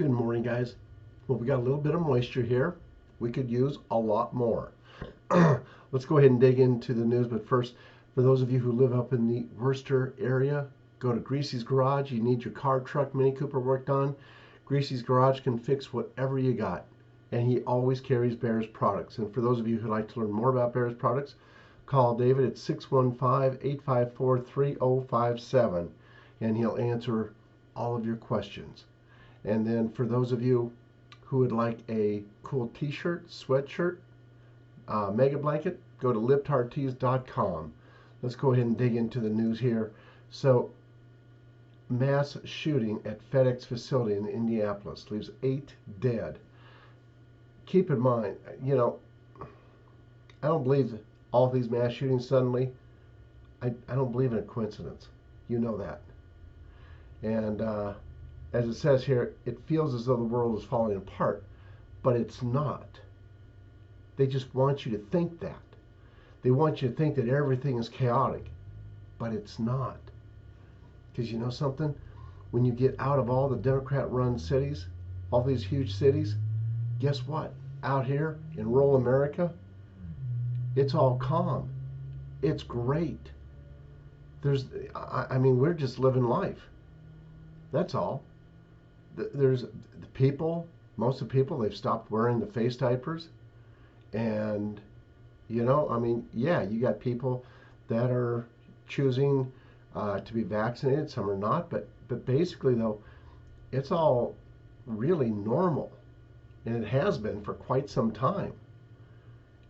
Good morning, guys. Well, we got a little bit of moisture here. We could use a lot more. Let's go ahead and dig into the news. But first, for those of you who live up in the Worcester area, go to Greasy's Garage. You need your car, truck, Mini Cooper worked on. Greasy's Garage can fix whatever you got. And he always carries Bears products. And for those of you who'd like to learn more about Bears products, call David at 615-854-3057. And he'll answer all of your questions. And then for those of you who would like a cool t-shirt, sweatshirt, mega blanket, go to libtartees.com. Let's go ahead and dig into the news here. So, mass shooting at FedEx facility in Indianapolis leaves 8 dead. Keep in mind, I don't believe all these mass shootings suddenly. I don't believe in a coincidence. You know that. And as it says here, it feels as though the world is falling apart, but it's not. They just want you to think that. They want you to think that everything is chaotic, but it's not. Because you know something? When you get out of all the Democrat-run cities, all these huge cities, guess what? Out here in rural America, it's all calm. It's great. We're just living life. That's all. There's the people, most of the people, they've stopped wearing the face diapers. And, you got people that are choosing to be vaccinated. Some are not. But basically, though, it's all really normal. And it has been for quite some time.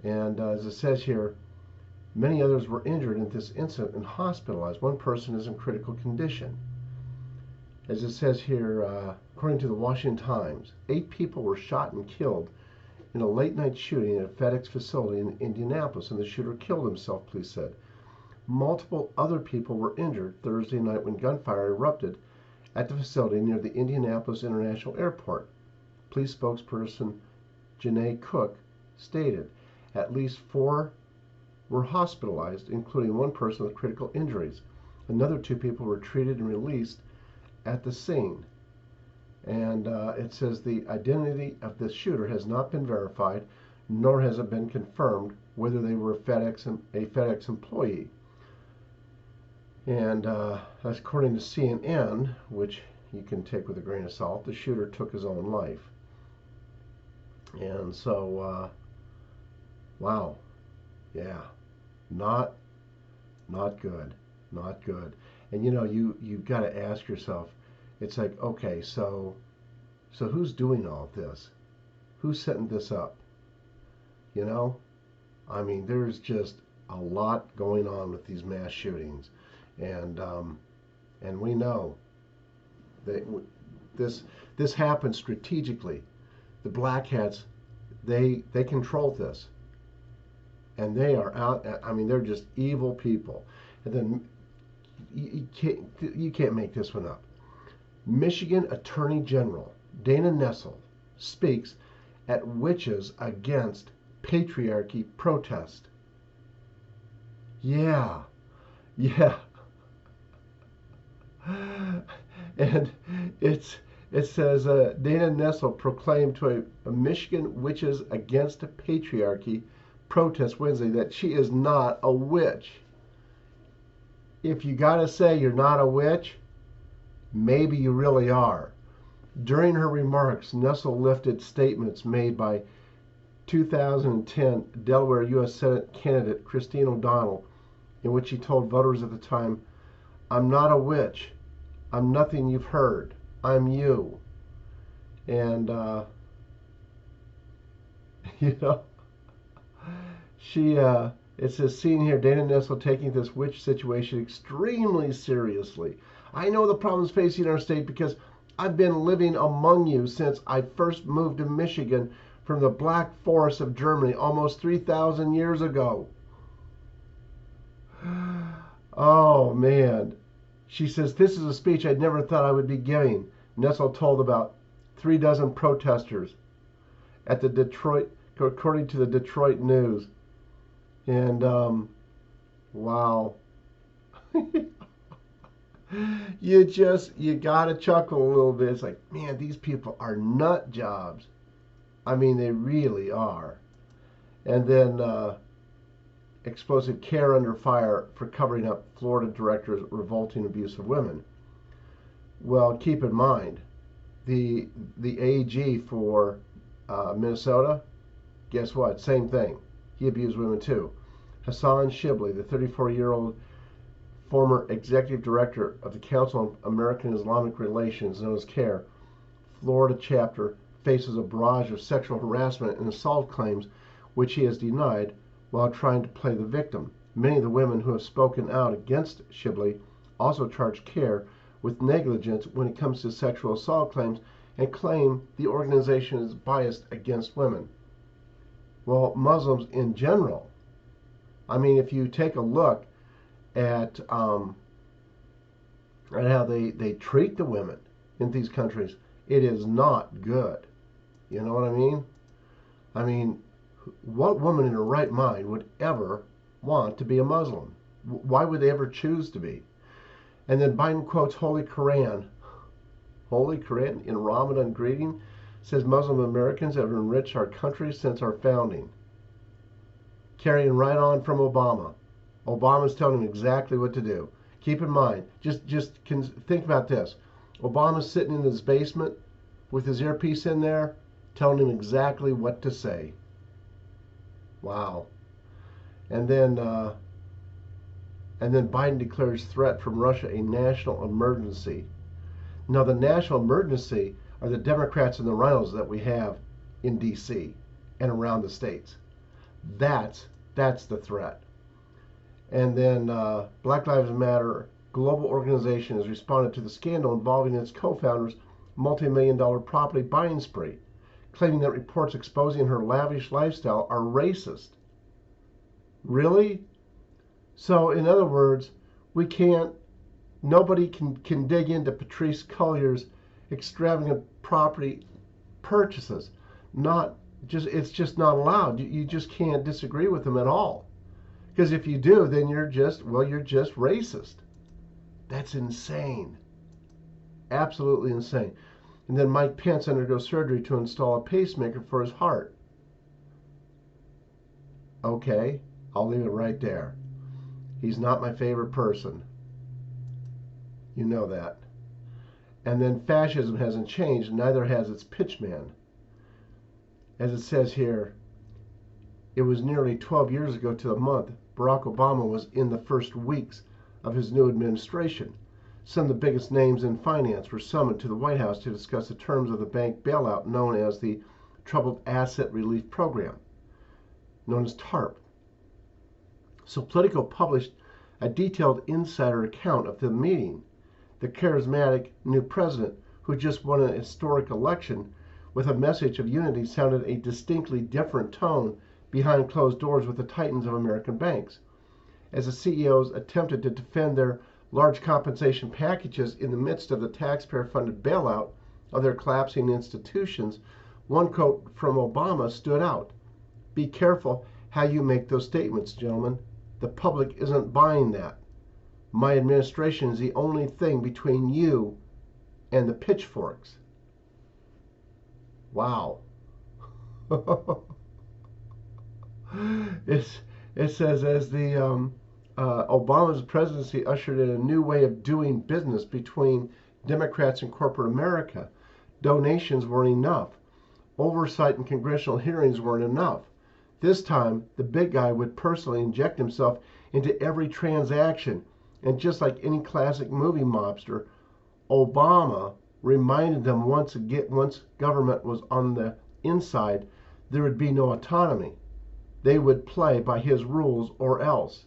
And as it says here, many others were injured in this incident and hospitalized. One person is in critical condition. As it says here, according to the Washington Times, 8 people were shot and killed in a late-night shooting at a FedEx facility in Indianapolis, and the shooter killed himself, police said. Multiple other people were injured Thursday night when gunfire erupted at the facility near the Indianapolis International Airport. Police spokesperson Janae Cook stated at least 4 were hospitalized, including one person with critical injuries. Another 2 people were treated and released at the scene. And it says the identity of the shooter has not been verified, nor has it been confirmed whether they were a FedEx employee. And according to CNN, which you can take with a grain of salt, the shooter took his own life. And so, wow, yeah, not good, not good. And you've got to ask yourself, it's like, okay, so who's doing all of this? Who's setting this up? There's just a lot going on with these mass shootings, and we know that this happens strategically. The black hats, they control this, and they are out. They're just evil people. And then you can't make this one up. Michigan Attorney General Dana Nessel speaks at Witches Against Patriarchy protest. Yeah. And it says Dana Nessel proclaimed to a Michigan Witches Against Patriarchy protest Wednesday that she is not a witch. If you gotta say you're not a witch, maybe you really are. During her remarks, Nessel lifted statements made by 2010 Delaware U.S. Senate candidate Christine O'Donnell, in which she told voters at the time, "I'm not a witch. I'm nothing you've heard. I'm you." And, it says, seen here, Dana Nessel taking this witch situation extremely seriously. "I know the problems facing our state because I've been living among you since I first moved to Michigan from the Black Forest of Germany almost 3,000 years ago." Oh, man. She says, "This is a speech I never thought I would be giving," Nessel told about 36 protesters at the Detroit, according to the Detroit News. And, wow. You gotta chuckle a little bit. It's like, man, these people are nut jobs. I mean, they really are. And then explosive care under fire for covering up Florida director's revolting abuse of women. Well, keep in mind, the AG for Minnesota, guess what? Same thing. He abused women too. Hassan Shibli, the 34-year-old former executive director of the Council on American Islamic Relations, known as CARE, Florida chapter, faces a barrage of sexual harassment and assault claims, which he has denied while trying to play the victim. Many of the women who have spoken out against Shibli also charge CARE with negligence when it comes to sexual assault claims and claim the organization is biased against women. Well, Muslims in general, I mean, if you take a look at how they treat the women in these countries, it is not good. You know what I mean? I mean, what woman in her right mind would ever want to be a Muslim? Why would they ever choose to be? And then Biden quotes Holy Quran in Ramadan greeting, says Muslim Americans have enriched our country since our founding. Carrying right on from Obama. Obama's telling him exactly what to do. Keep in mind, just think about this. Obama's sitting in his basement with his earpiece in there, telling him exactly what to say. Wow. And then Biden declares threat from Russia a national emergency. Now, the national emergency are the Democrats and the rhinos that we have in D.C. and around the states. That's the threat. And then Black Lives Matter global organization has responded to the scandal involving its co-founder's multi-million-dollar property buying spree, claiming that reports exposing her lavish lifestyle are racist. Really? So, in other words, nobody can dig into Patrice Cullors' extravagant property purchases. It's just not allowed. You just can't disagree with them at all. Because if you do, then you're just racist. That's insane. Absolutely insane. And then Mike Pence undergoes surgery to install a pacemaker for his heart. Okay, I'll leave it right there. He's not my favorite person. You know that. And then fascism hasn't changed, neither has its pitchman. As it says here, it was nearly 12 years ago to the month Barack Obama was in the first weeks of his new administration. Some of the biggest names in finance were summoned to the White House to discuss the terms of the bank bailout known as the Troubled Asset Relief Program, known as TARP. So Politico published a detailed insider account of the meeting. The charismatic new president, who just won an historic election with a message of unity, sounded a distinctly different tone behind closed doors with the titans of American banks. As the CEOs attempted to defend their large compensation packages in the midst of the taxpayer-funded bailout of their collapsing institutions, one quote from Obama stood out. "Be careful how you make those statements, gentlemen. The public isn't buying that. My administration is the only thing between you and the pitchforks." Wow. It says, as the Obama's presidency ushered in a new way of doing business between Democrats and corporate America, donations weren't enough. Oversight and congressional hearings weren't enough. This time, the big guy would personally inject himself into every transaction. And just like any classic movie mobster, Obama reminded them once government was on the inside, there would be no autonomy. They would play by his rules or else.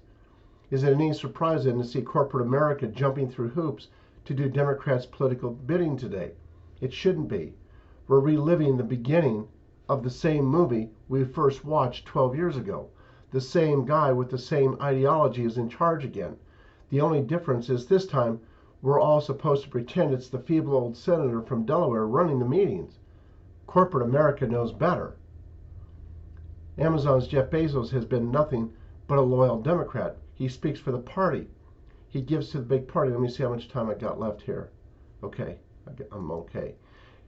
Is it any surprise then to see corporate America jumping through hoops to do Democrats' political bidding today? It shouldn't be. We're reliving the beginning of the same movie we first watched 12 years ago. The same guy with the same ideology is in charge again. The only difference is this time we're all supposed to pretend it's the feeble old senator from Delaware running the meetings. Corporate America knows better. Amazon's Jeff Bezos has been nothing but a loyal Democrat. He speaks for the party. He gives to the big party. Let me see how much time I got left here. Okay, I'm okay.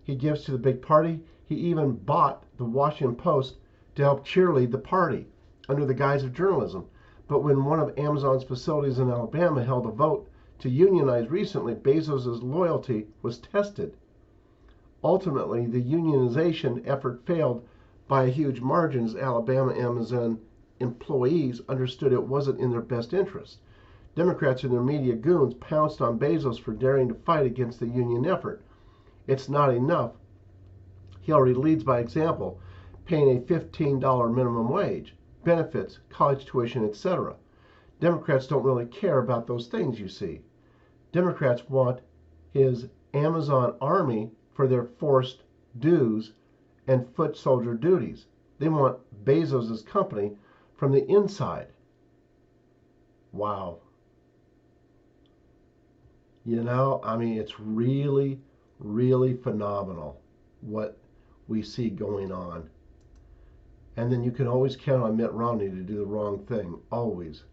He gives to the big party. He even bought the Washington Post to help cheerlead the party under the guise of journalism. But when one of Amazon's facilities in Alabama held a vote to unionize recently, Bezos' loyalty was tested. Ultimately, the unionization effort failed by a huge margin as Alabama Amazon employees understood it wasn't in their best interest. Democrats and their media goons pounced on Bezos for daring to fight against the union effort. It's not enough. He already leads by example, paying a $15 minimum wage, benefits, college tuition, etc. Democrats don't really care about those things, you see. Democrats want his Amazon army for their forced dues and foot soldier duties. They want Bezos' company from the inside. Wow. You know, I mean, it's really, really phenomenal what we see going on. And then you can always count on Mitt Romney to do the wrong thing, always.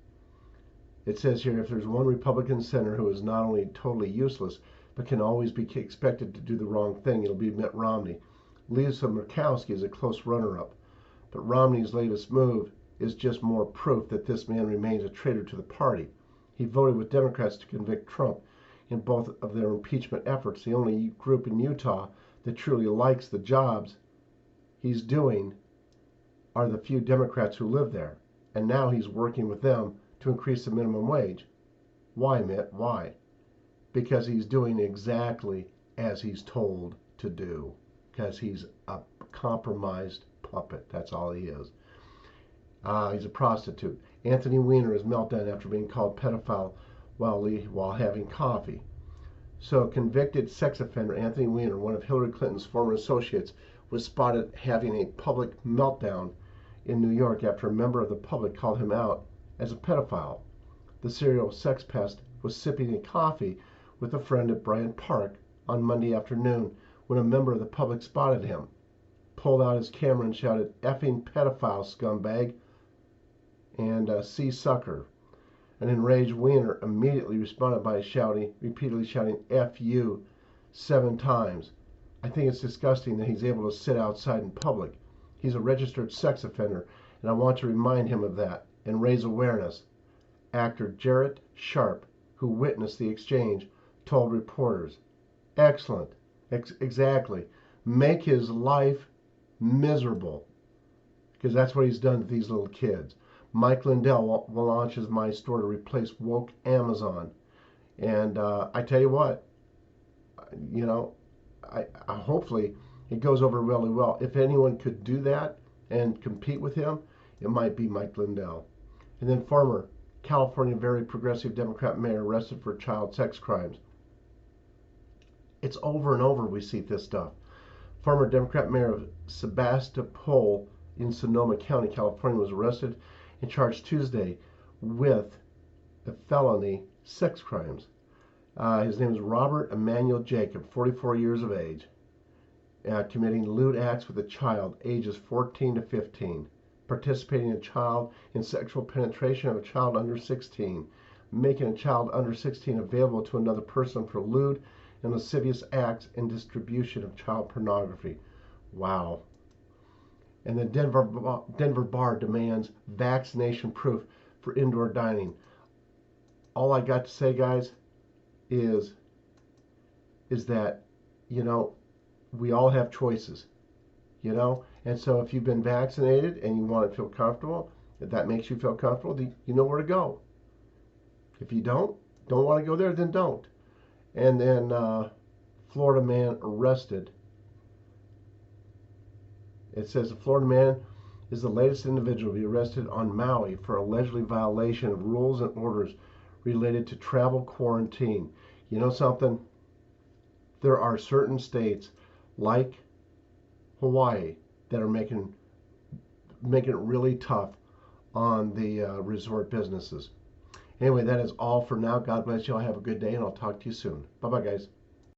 It says here, if there's one Republican senator who is not only totally useless, but can always be expected to do the wrong thing, it'll be Mitt Romney. Lisa Murkowski is a close runner-up. But Romney's latest move is just more proof that this man remains a traitor to the party. He voted with Democrats to convict Trump in both of their impeachment efforts. The only group in Utah that truly likes the jobs he's doing are the few Democrats who live there. And now he's working with them to increase the minimum wage. Why, Mitt? Why? Because he's doing exactly as he's told to do. Because he's a compromised puppet. That's all he is. He's a prostitute. Anthony Weiner is meltdown after being called pedophile while having coffee. So convicted sex offender Anthony Weiner, one of Hillary Clinton's former associates, was spotted having a public meltdown in New York after a member of the public called him out as a pedophile. The serial sex pest was sipping a coffee with a friend at Bryant Park on Monday afternoon when a member of the public spotted him, pulled out his camera and shouted, "Effing pedophile, scumbag," and "see sucker." An enraged Weiner immediately responded by repeatedly shouting "F you" 7 times. I think it's disgusting that he's able to sit outside in public. He's a registered sex offender, and I want to remind him of that and raise awareness. Actor Jarrett Sharp, who witnessed the exchange, told reporters, "Excellent, exactly. Make his life miserable," because that's what he's done to these little kids. Mike Lindell launches My Store to replace woke Amazon. And I tell you what, you know, I hopefully it goes over really well. If anyone could do that and compete with him, it might be Mike Lindell. And then former California very progressive Democrat mayor arrested for child sex crimes. It's over and over we see this stuff. Former Democrat mayor of Sebastopol in Sonoma County, California, was arrested and charged Tuesday with the felony sex crimes. His name is Robert Emmanuel Jacob, 44 years of age, committing lewd acts with a child ages 14 to 15, participating in sexual penetration of a child under 16, making a child under 16 available to another person for lewd and lascivious acts, and distribution of child pornography. Wow. And the Denver bar demands vaccination proof for indoor dining. All I got to say, guys, is that, you know, we all have choices, you know? And so if you've been vaccinated and you want to feel comfortable, if that makes you feel comfortable, you know where to go. If you don't want to go there, then don't. And then Florida man arrested. It says the Florida man is the latest individual to be arrested on Maui for allegedly violation of rules and orders related to travel quarantine. You know something? There are certain states like Hawaii that are making it really tough on the resort businesses. Anyway, that is all for now. God bless you all. Have a good day, and I'll talk to you soon. Bye-bye, guys.